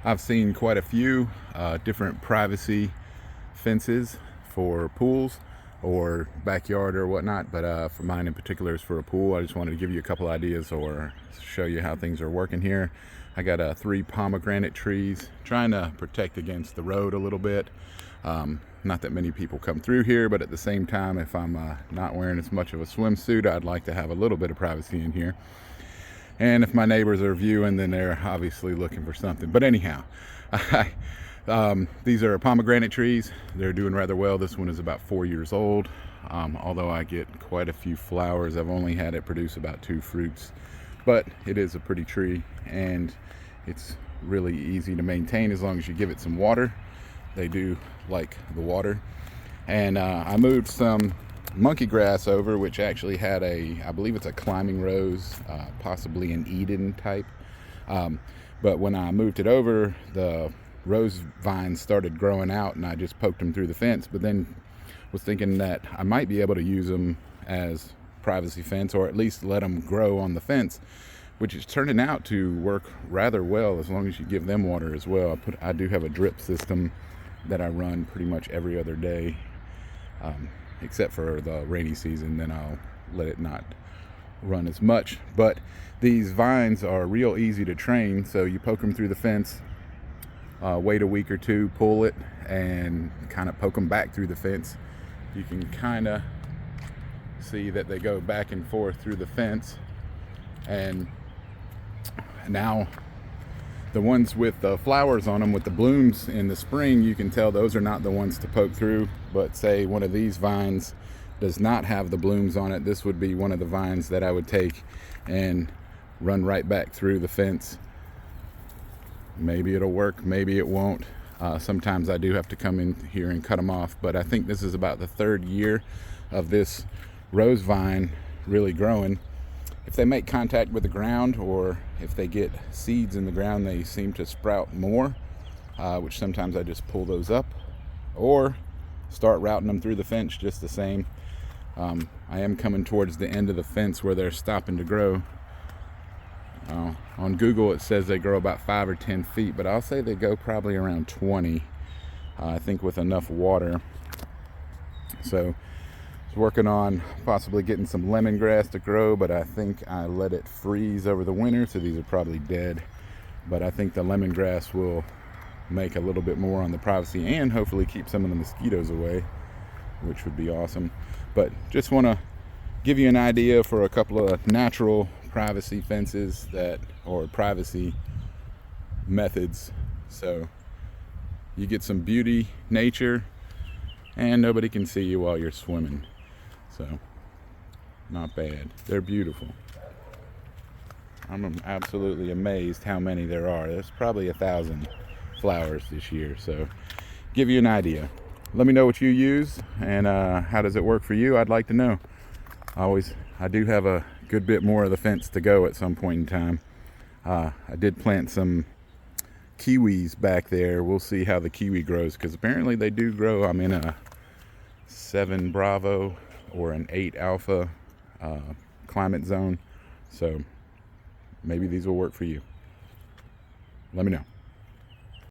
I've seen quite a few different privacy fences for pools or backyard or whatnot, but for mine in particular is for a pool. I just wanted to give you a couple ideas or show you how things are working here. I got 3 pomegranate trees, trying to protect against the road a little bit. Not that many people come through here, but at the same time, if I'm not wearing as much of a swimsuit, I'd like to have a little bit of privacy in here. And if my neighbors are viewing, then they're obviously looking for something. But anyhow, these are pomegranate trees. They're doing rather well. This one is about 4 years old. Although I get quite a few flowers, I've only had it produce about 2 fruits. But it is a pretty tree, and it's really easy to maintain as long as you give it some water. They do like the water. And I moved some monkey grass over, which actually had I believe it's a climbing rose, possibly an Eden type. But when I moved it over, the rose vines started growing out, and I just poked them through the fence. But then was thinking that I might be able to use them as privacy fence, or at least let them grow on the fence, which is turning out to work rather well as long as you give them water as well. I do have a drip system that I run pretty much every other day, except for the rainy season. Then I'll let it not run as much. But these vines are real easy to train. So you poke them through the fence, wait a week or two, pull it, and kind of poke them back through the fence. You can kind of see that they go back and forth through the fence. And now the ones with the flowers on them with the blooms in the spring, you can tell those are not the ones to poke through. But say one of these vines does not have the blooms on it, this would be one of the vines that I would take and run right back through the fence. Maybe it'll work, maybe it won't. Sometimes I do have to come in here and cut them off, but I think this is about the 3rd year of this rose vine really growing. If they make contact with the ground, or if they get seeds in the ground, they seem to sprout more, which sometimes I just pull those up or start routing them through the fence just the same. I am coming towards the end of the fence where they're stopping to grow. On Google it says they grow about 5 or 10 feet, but I'll say they go probably around 20, I think, with enough water. So I was working on possibly getting some lemongrass to grow, but I think I let it freeze over the winter, so these are probably dead. But I think the lemongrass will make a little bit more on the privacy and hopefully keep some of the mosquitoes away, which would be awesome. But just want to give you an idea for a couple of natural privacy fences or privacy methods, so you get some beauty, nature, and nobody can see you while you're swimming. So not bad. They're beautiful. I'm absolutely amazed how many there are. There's probably 1,000 flowers this year, so give you an idea. Let me know what you use, and how does it work for you? I'd like to know. I do have a good bit more of the fence to go at some point in time. I did plant some kiwis back there. We'll see how the kiwi grows, because apparently they do grow. I'm in a 7 Bravo or an 8 Alpha climate zone, so maybe these will work for you. Let me know.